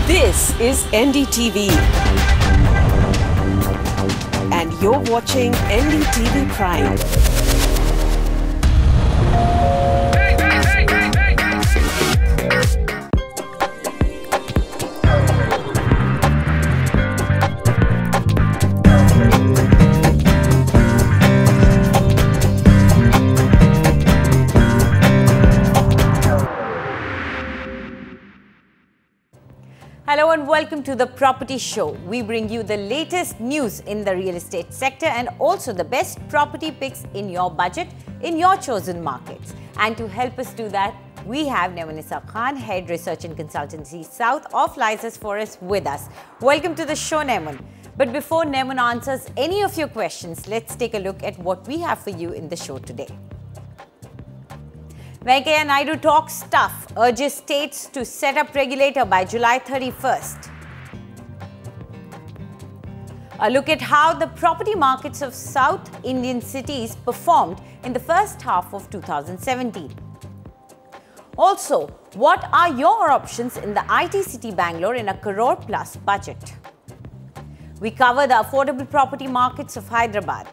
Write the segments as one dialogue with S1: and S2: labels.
S1: This is NDTV and you're watching NDTV Prime.
S2: Hello and welcome to the Property Show. We bring you the latest news in the real estate sector and also the best property picks in your budget, in your chosen markets. And to help us do that, we have Nemanisa Khan, Head Research and Consultancy South of Lysis Forest with us. Welcome to the show, Neman. But before Neman answers any of your questions, let's take a look at what we have for you in the show today. Venkaiah Naidu talks tough, urges states to set up regulator by July 31st. A look at how the property markets of South Indian cities performed in the first half of 2017. Also, what are your options in the IT city Bangalore in a crore plus budget? We cover the affordable property markets of Hyderabad.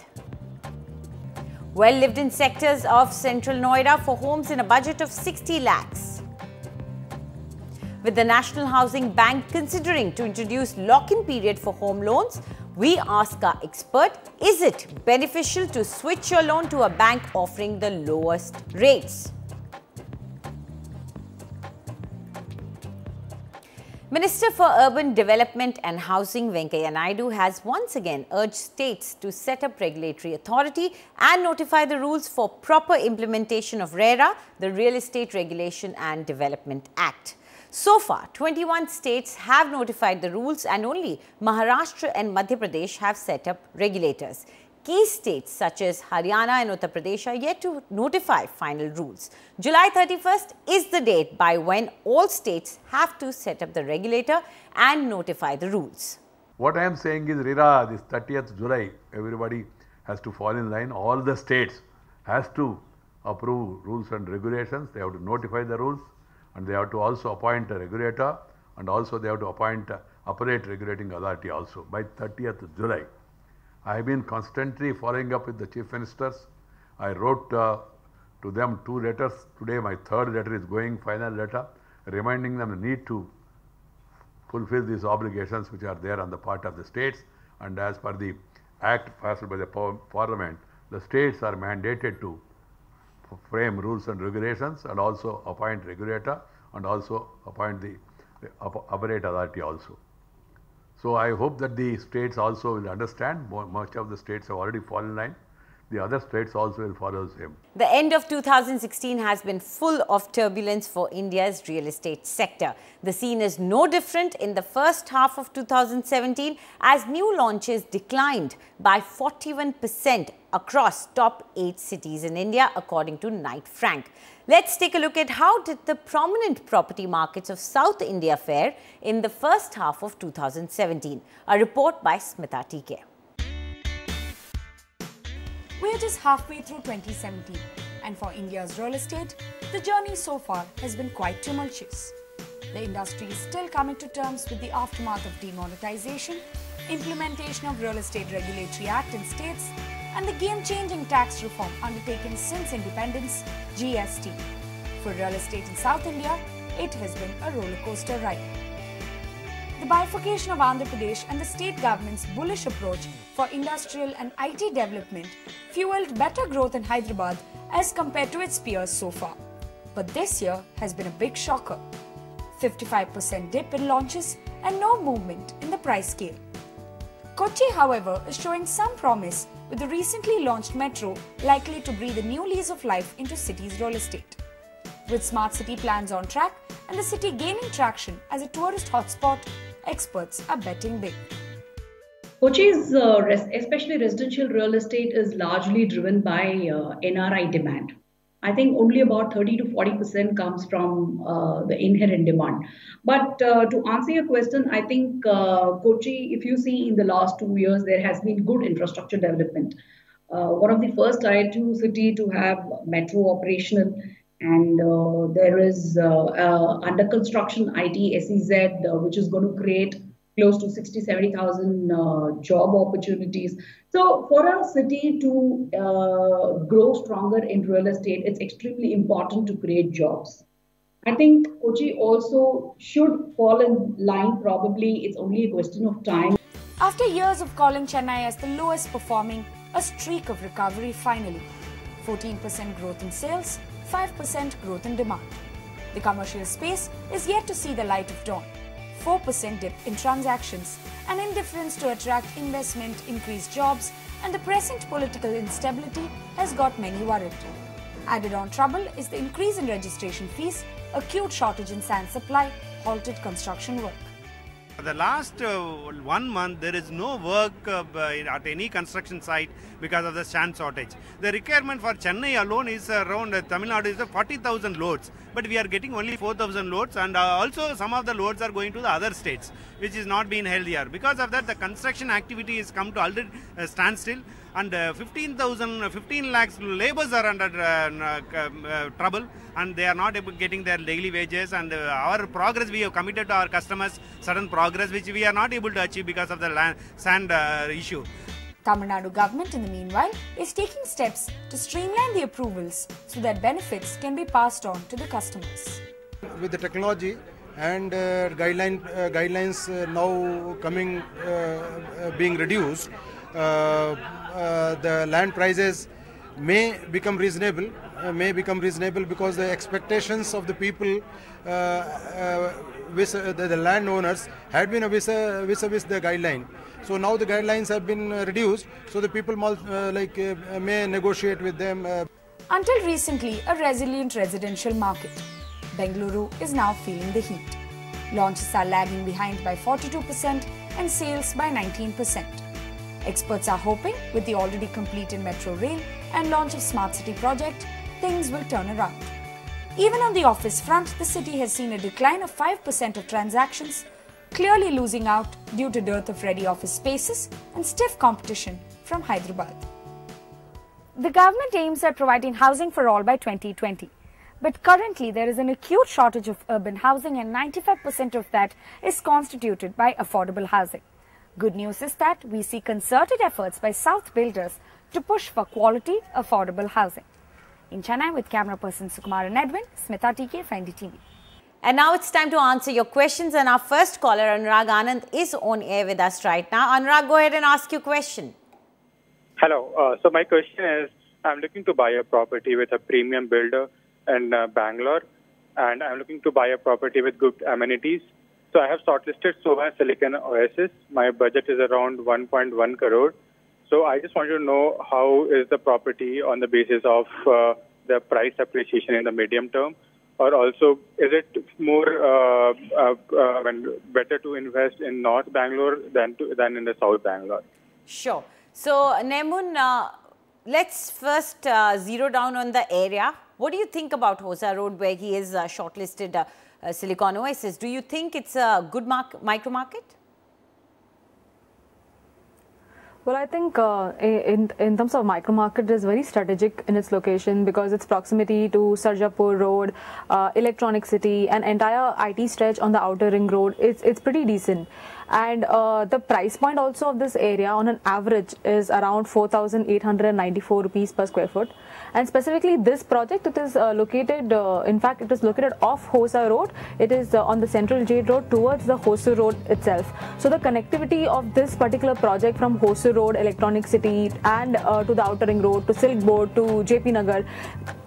S2: Well-lived-in sectors of central Noida for homes in a budget of 60 lakhs. With the National Housing Bank considering to introduce lock-in period for home loans, we ask our expert, is it beneficial to switch your loan to a bank offering the lowest rates? Minister for Urban Development and Housing Venkaiah Naidu has once again urged states to set up regulatory authority and notify the rules for proper implementation of RERA, the Real Estate Regulation and Development Act. So far, 21 states have notified the rules and only Maharashtra and Madhya Pradesh have set up regulators. Key states such as Haryana and Uttar Pradesh are yet to notify final rules. July 31st is the date by when all states have to set up the regulator and notify the rules.
S3: What I am saying is RERA, this 30th July, everybody has to fall in line. All the states has to approve rules and regulations. They have to notify the rules and they have to also appoint a regulator and also they have to appoint a appellate regulating authority also by 30th July. I have been constantly following up with the chief ministers. I wrote to them 2 letters. Today my 3rd letter is going, final letter, reminding them the need to fulfill these obligations which are there on the part of the states. And as per the act passed by the parliament, the states are mandated to frame rules and regulations and also appoint regulator and also appoint the appellate authority also. So I hope that the states also will understand. Much of the states have already fallen in line. The other states also will follow the same.
S2: The end of 2016 has been full of turbulence for India's real estate sector. The scene is no different in the first half of 2017 as new launches declined by 41% across top 8 cities in India, according to Knight Frank. Let's take a look at how did the prominent property markets of South India fare in the first half of 2017. A report by Smita TK.
S4: We're just halfway through 2017 and for India's real estate, the journey so far has been quite tumultuous. The industry is still coming to terms with the aftermath of demonetization, implementation of Real Estate Regulatory Act in states, and the game-changing tax reform undertaken since independence, GST. For real estate in South India, it has been a rollercoaster ride. The bifurcation of Andhra Pradesh and the state government's bullish approach for industrial and IT development fueled better growth in Hyderabad as compared to its peers so far. But this year has been a big shocker. 55% dip in launches and no movement in the price scale. Kochi, however, is showing some promise with the recently launched metro likely to breathe a new lease of life into city's real estate. With smart city plans on track and the city gaining traction as a tourist hotspot, experts are betting big.
S5: Kochi's, especially residential real estate, is largely driven by NRI demand. I think only about 30 to 40% comes from the inherent demand. But to answer your question, I think Kochi, if you see in the last 2 years, there has been good infrastructure development. One of the first Tier 2 city to have metro operational, And there is under construction IT SEZ, which is going to create close to 70,000 job opportunities. So for a city to grow stronger in real estate, it's extremely important to create jobs. I think Kochi also should fall in line. Probably it's only a question of time.
S4: After years of calling Chennai as the lowest performing, a streak of recovery finally. 14% growth in sales, 5% growth in demand. The commercial space is yet to see the light of dawn. 4% dip in transactions, an indifference to attract investment, increase jobs, and the present political instability has got many worried. Added on trouble is the increase in registration fees, acute shortage in sand supply, halted construction work.
S6: For the last 1 month, there is no work at any construction site because of the sand shortage. The requirement for Chennai alone is around Tamil Nadu is 40,000 loads, but we are getting only 4,000 loads, and also some of the loads are going to the other states, which is not being held here. Because of that, the construction activity has come to already standstill, and 15 lakhs laborers are under trouble, and they are not able getting their daily wages, and our progress we have committed to our customers, certain progress which we are not able to achieve because of the sand issue.
S4: Tamil Nadu government, in the meanwhile, is taking steps to streamline the approvals so that benefits can be passed on to the customers.
S7: With the technology and guidelines now coming, being reduced, the land prices may become reasonable. Because the expectations of the people, the landowners, had been vis-a-vis the guideline. So now the guidelines have been reduced, so the people may negotiate with them.
S4: Until recently, a resilient residential market, Bengaluru is now feeling the heat. Launches are lagging behind by 42% and sales by 19%. Experts are hoping with the already completed metro rail and launch of Smart City project, things will turn around. Even on the office front, the city has seen a decline of 5% of transactions, clearly losing out due to dearth of ready office spaces and stiff competition from Hyderabad. The government aims at providing housing for all by 2020. But currently there is an acute shortage of urban housing, and 95% of that is constituted by affordable housing. Good news is that we see concerted efforts by South builders to push for quality, affordable housing. In Chennai, with camera person Sukumar and Edwin, Smita TK for NDTV.
S2: And now it's time to answer your questions, and our first caller, Anurag Anand, is on air with us right now. Anurag, go ahead and ask your question.
S8: Hello. So my question is, I'm looking to buy a property with a premium builder in Bangalore, and I'm looking to buy a property with good amenities. So I have shortlisted Soha Silicon Oasis. My budget is around 1.1 crore. So I just want to know, how is the property on the basis of the price appreciation in the medium term? Or also, is it more better to invest in North Bangalore than in the South Bangalore?
S2: Sure. So, Nemun, let's first zero down on the area. What do you think about Hosa Road, where he is shortlisted Silicon Oasis? Do you think it's a good micro market?
S9: Well, I think in terms of micro market, it is very strategic in its location because its proximity to Sarjapur Road, Electronic City, and entire IT stretch on the outer ring road. It's pretty decent. And the price point also of this area on an average is around 4,894 rupees per square foot. And specifically this project, it is located, in fact, it is located off Hosa Road. It is on the Central Jade Road towards the Hosur Road itself. So the connectivity of this particular project from Hosur Road, Electronic City, and to the Outer Ring Road, to Silk Board, to JP Nagar,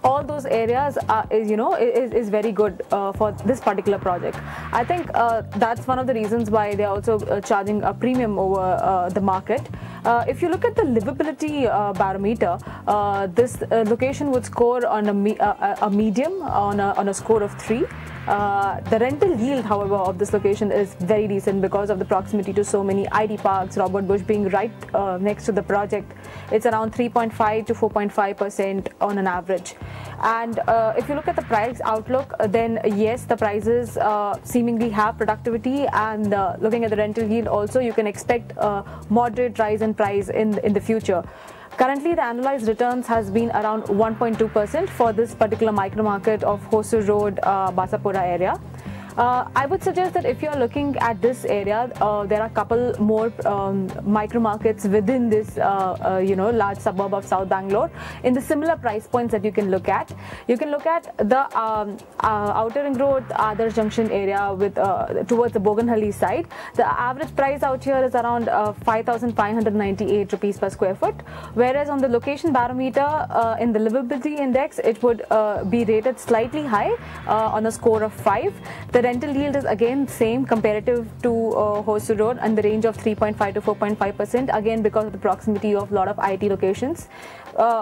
S9: all those areas is very good for this particular project. I think that's one of the reasons why they are also charging a premium over the market. If you look at the livability barometer, this location would score on a medium on a score of 3. The rental yield, however, of this location is very decent because of the proximity to so many IT parks, Robert Bush being right next to the project. It's around 3.5 to 4.5% on an average. And if you look at the price outlook, then yes, the prices seemingly have productivity, and looking at the rental yield also, you can expect a moderate rise in price in the future. Currently, the annualized returns has been around 1.2% for this particular micro market of Hosur Road, Basapura area. I would suggest that if you're looking at this area, there are a couple more micro markets within this, large suburb of South Bangalore in the similar price points that you can look at. You can look at the Outer Ring Road, Adarsh Junction area with towards the Boganhalli side. The average price out here is around 5,598 rupees per square foot, whereas on the location barometer in the livability index, it would be rated slightly high on a score of 5. The rental yield is again same comparative to Hosur Road in the range of 3.5 to 4.5%, again because of the proximity of a lot of IT locations.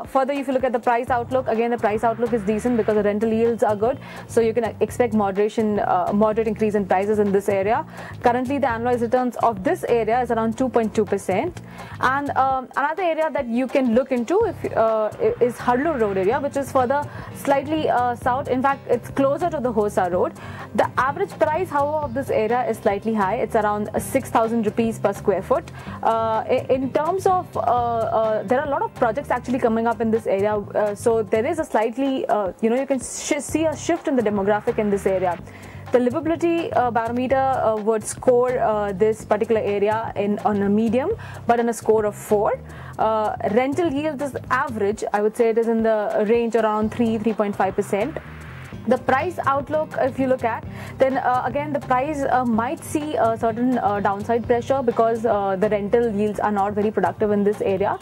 S9: Further, if you look at the price outlook, again the price outlook is decent because the rental yields are good, so you can expect moderate increase in prices in this area. Currently, the annualized returns of this area is around 2.2%. And another area that you can look into is Harlur Road area, which is further slightly south. In fact, it's closer to the Hosur Road. The average price, however, of this area is slightly high. It's around 6,000 rupees per square foot. In terms of, there are a lot of projects actually coming up in this area, so there is a slightly, you can see a shift in the demographic in this area. The livability barometer would score this particular area on a medium, but on a score of 4. Rental yield is average. I would say it is in the range around 3.5%. The price outlook, if you look at, then again the price might see a certain downside pressure because the rental yields are not very productive in this area.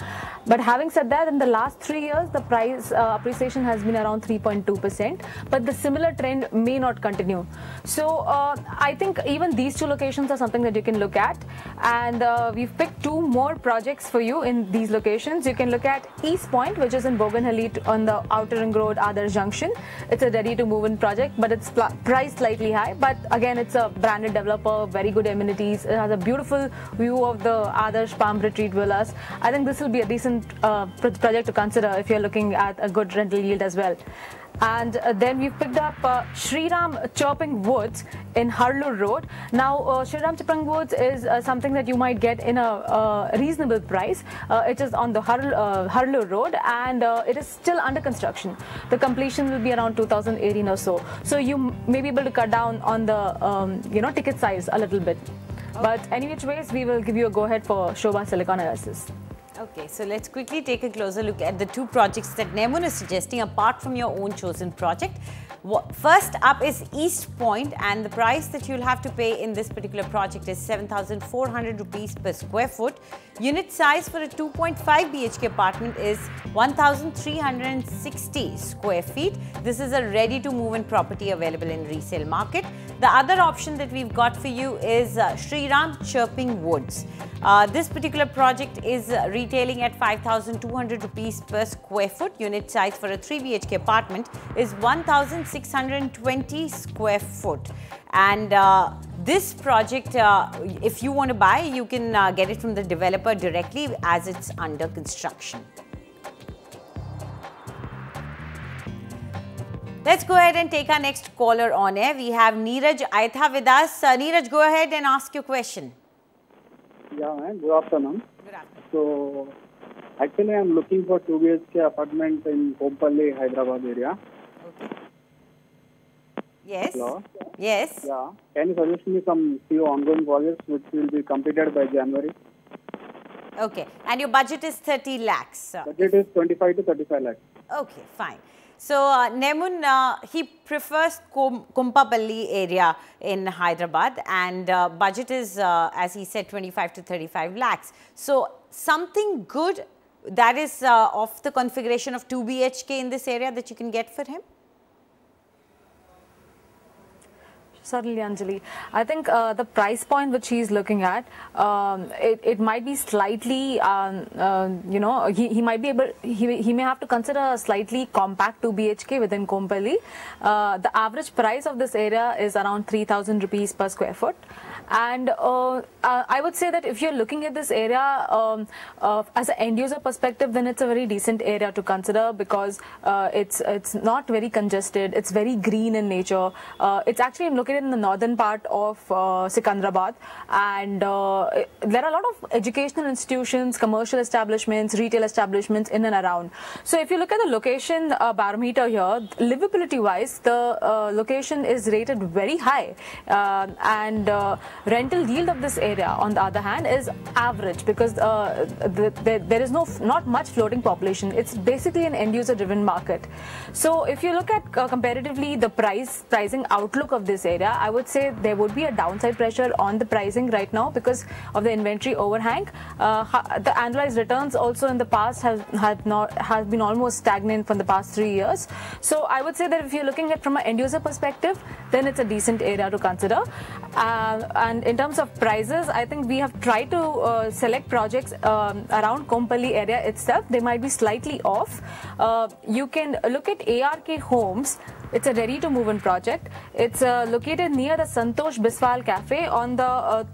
S9: But having said that, in the last 3 years, the price appreciation has been around 3.2%, but the similar trend may not continue. So I think even these two locations are something that you can look at, and we've picked 2 more projects for you in these locations. You can look at East Point, which is in Boganhalli on the Outer Ring Road, Adarsh Junction. It's a ready-to-move-in project, but it's priced slightly high. But again, it's a branded developer, very good amenities. It has a beautiful view of the Adarsh Palm Retreat Villas. I think this will be a decent project to consider if you're looking at a good rental yield as well. And then we've picked up Shriram Chirping Woods in Harlur Road. Now, Shriram Chirping Woods is something that you might get in a reasonable price. It is on the Harlur Road, and it is still under construction. The completion will be around 2018 or so. So you may be able to cut down on the ticket size a little bit. Okay. But any which ways, we will give you a go-ahead for Shobha Silicon Oasis.
S2: Okay, so let's quickly take a closer look at the 2 projects that Nemun is suggesting apart from your own chosen project. First up is East Point, and the price that you'll have to pay in this particular project is 7,400 rupees per square foot. Unit size for a 2.5 BHK apartment is 1,360 square feet. This is a ready-to-move-in property available in resale market. The other option that we've got for you is Shriram Chirping Woods. This particular project is retailing at 5,200 rupees per square foot. Unit size for a 3 BHK apartment is 1,620 square foot. And this project, if you want to buy, you can get it from the developer directly as it's under construction. Let's go ahead and take our next caller on air. We have Neeraj Aitha with us. Neeraj, go ahead and ask your question.
S10: Yeah, ma'am. Good afternoon.
S2: Good afternoon.
S10: So, actually, I'm looking for 2 BHK apartment in Kompally, Hyderabad area.
S2: Okay. Yes.
S10: Hello?
S2: Yes.
S10: Yeah. Can you suggest me some few ongoing projects which will be completed by January?
S2: Okay. And your budget is 30 lakhs.
S10: Budget is 25 to 35 lakhs.
S2: Okay, fine. So, Nemun, he prefers Kompally area in Hyderabad, and budget is, as he said, 25 to 35 lakhs. So, something good that is of the configuration of 2 BHK in this area that you can get for him?
S9: Certainly, Anjali. I think the price point which he is looking at, it might be slightly, he might be able, he may have to consider a slightly compact 2 BHK within Kompally. The average price of this area is around 3,000 rupees per square foot. And I would say that if you're looking at this area as an end user perspective, then it's a very decent area to consider because it's not very congested. It's very green in nature. It's actually located in the northern part of Secunderabad, and there are a lot of educational institutions, commercial establishments, retail establishments in and around. So if you look at the location barometer here, livability wise, the location is rated very high, and rental yield of this area on the other hand is average because there is not much floating population. It's basically an end user driven market. So if you look at comparatively the pricing outlook of this area, I would say there would be a downside pressure on the pricing right now because of the inventory overhang. The annualized returns also in the past has been almost stagnant for the past 3 years. So I would say that if you're looking at from an end user perspective, then it's a decent area to consider. And in terms of prices, I think we have tried to select projects around Kompally area itself. They might be slightly off. You can look at ARK Homes. It's a ready to move in project. It's located near the Santosh Biswal Cafe on the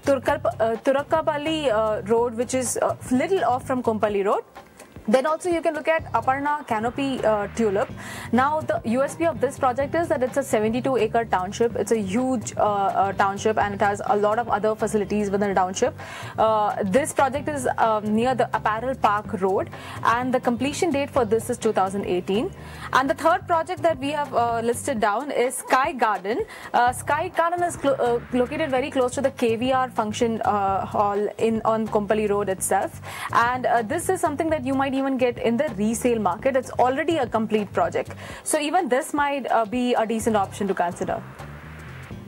S9: Turakkapalli road, which is little off from Kompally road. Then also you can look at Aparna Canopy Tulip. Now the USP of this project is that it's a 72-acre township. It's a huge township and it has a lot of other facilities within the township. This project is near the Apparel Park Road and the completion date for this is 2018. And the third project that we have listed down is Sky Garden. Sky Garden is located very close to the KVR function hall on Kompally Road itself. And this is something that you might even get in the resale market. It's already a complete project. So even this might be a decent option to consider.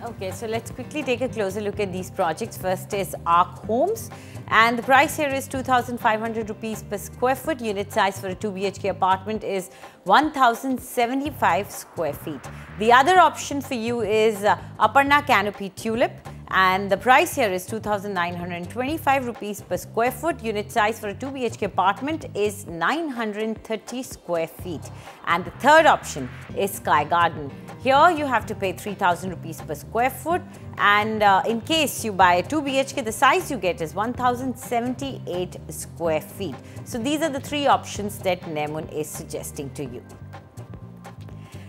S2: Okay, so let's quickly take a closer look at these projects. First is ARK Homes, and the price here is 2,500 rupees per square foot. Unit size for a 2 BHK apartment is 1,075 square feet. The other option for you is Aparna Canopy Tulip, and the price here is 2,925 rupees per square foot. Unit size for a 2 BHK apartment is 930 square feet. And the third option is Sky Garden. Here you have to pay 3,000 rupees per square foot, and in case you buy a 2 BHK, the size you get is 1,078 square feet. So these are the three options that Nemun is suggesting to you.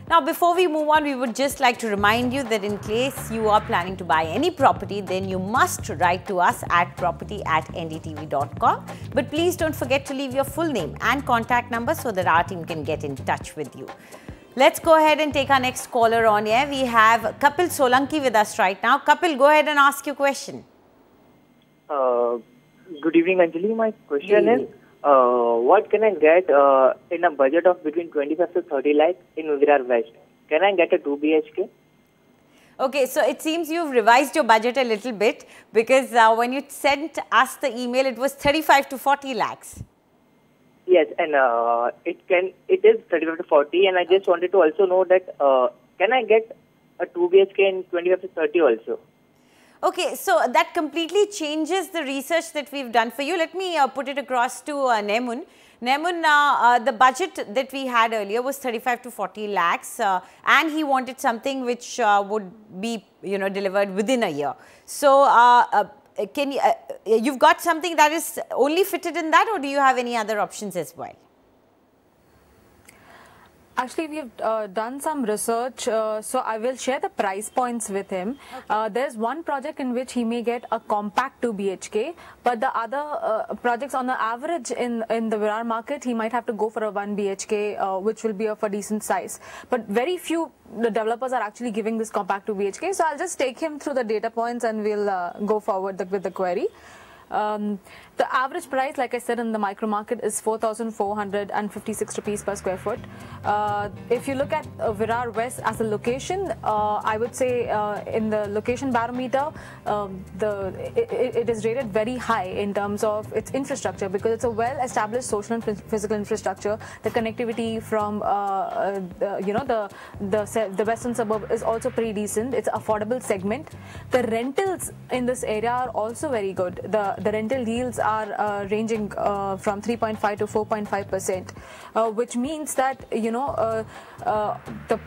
S2: Now, before we move on, we would just like to remind you that in case you are planning to buy any property, then you must write to us at property@ndtv.com. But please don't forget to leave your full name and contact number so that our team can get in touch with you. Let's go ahead and take our next caller on air. We have Kapil Solanki with us right now. Kapil, go ahead and ask your question.
S11: Good evening, Anjali. My question is, what can I get in a budget of between 25 to 30 lakhs in Virar West? Can I get a 2 BHK?
S2: Okay, so it seems you've revised your budget a little bit because when you sent us the email, it was 35 to 40 lakhs.
S11: Yes, and it is 35 to 40, and I just wanted to also know that can I get a 2 BHK in 25 to 30 also?
S2: Okay, so that completely changes the research that we've done for you. Let me put it across to Nemun. Nemun, the budget that we had earlier was 35 to 40 lakhs and he wanted something which would be, delivered within a year. So, can you, you've got something that is only fitted in that, or do you have any other options as well?
S9: Actually, we've done some research, so I will share the price points with him. Okay. There's one project in which he may get a compact 2 BHK, but the other projects on the average in the Virar market, he might have to go for a 1 BHK, which will be of a decent size. But very few developers are actually giving this compact 2 BHK, so I'll just take him through the data points and we'll go forward with the query. The average price, like I said, in the micro market is 4,456 rupees per square foot. If you look at Virar West as a location, I would say in the location barometer, it is rated very high in terms of its infrastructure because it's a well-established social and physical infrastructure. The connectivity from the western suburb is also pretty decent. It's an affordable segment. The rentals in this area are also very good. the rental yields are ranging from 3.5 to 4.5%, which means that the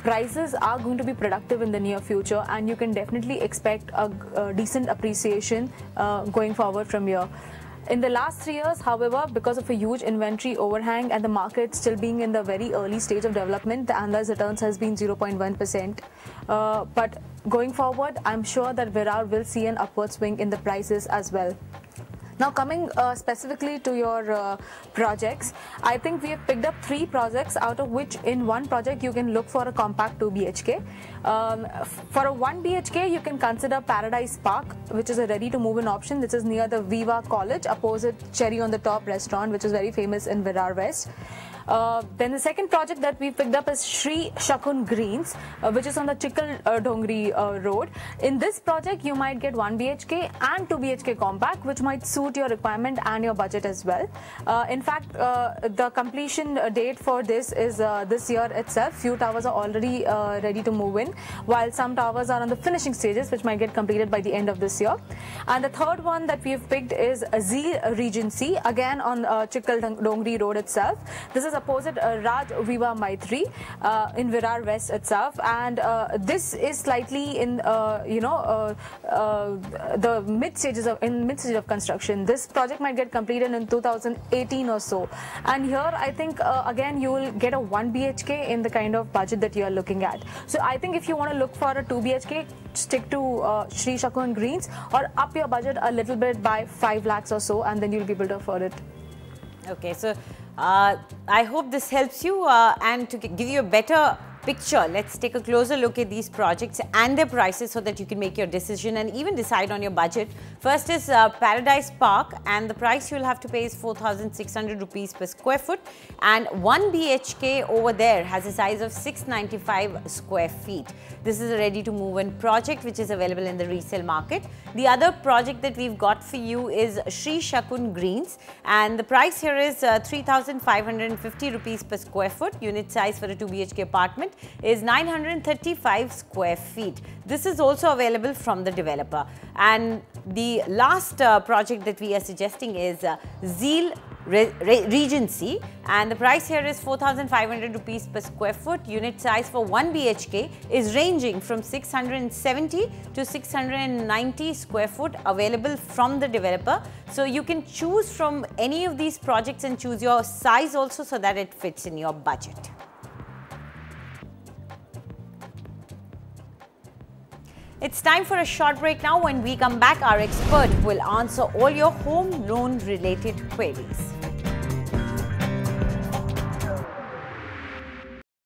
S9: prices are going to be productive in the near future, and you can definitely expect a decent appreciation going forward from here. In the last 3 years, however, because of a huge inventory overhang and the market still being in the very early stage of development, the annualized returns has been 0.1%. But going forward, I'm sure that Virar will see an upward swing in the prices as well. Now coming specifically to your projects, I think we have picked up 3 projects, out of which in one project you can look for a compact 2 BHK. For a 1 BHK, you can consider Paradise Park, which is a ready to move in option. This is near the Viva College, opposite Cherry on the Top restaurant, which is very famous in Virar West. Then the second project that we picked up is Sri Shakun Greens, which is on the Chikkal Dongri road. In this project, you might get 1 BHK and 2 BHK compact, which might suit your requirement and your budget as well. In fact, the completion date for this is this year itself. Few towers are already ready to move in, while some towers are on the finishing stages, which might get completed by the end of this year. And the third one that we have picked is Zeel Regency, again on Chikkal Dongri road itself. This is opposite Raj Viva Maitri in Virar West itself, and this is slightly in the mid stages of construction. This project might get completed in 2018 or so, and here I think again you will get a 1 BHK in the kind of budget that you are looking at. So I think if you want to look for a 2 BHK, stick to Sri Shakun Greens, or up your budget a little bit by 5 lakhs or so, and then you'll be able to afford it.
S2: Okay, so I hope this helps you, and to give you a better picture, let's take a closer look at these projects and their prices so that you can make your decision and even decide on your budget. First is Paradise Park, and the price you'll have to pay is 4,600 rupees per square foot, and 1 BHK over there has a size of 695 square feet. This is a ready to move in project which is available in the resale market. The other project that we've got for you is Sri Shakun Greens, and the price here is 3,550 rupees per square foot. Unit size for a 2 BHK apartment is 935 square feet. This is also available from the developer. And the last project that we are suggesting is Zeel Regency, and the price here is 4,500 rupees per square foot. Unit size for 1 BHK is ranging from 670 to 690 square foot, available from the developer. So you can choose from any of these projects and choose your size also, so that it fits in your budget. It's time for a short break now. When we come back, our expert will answer all your home loan related queries.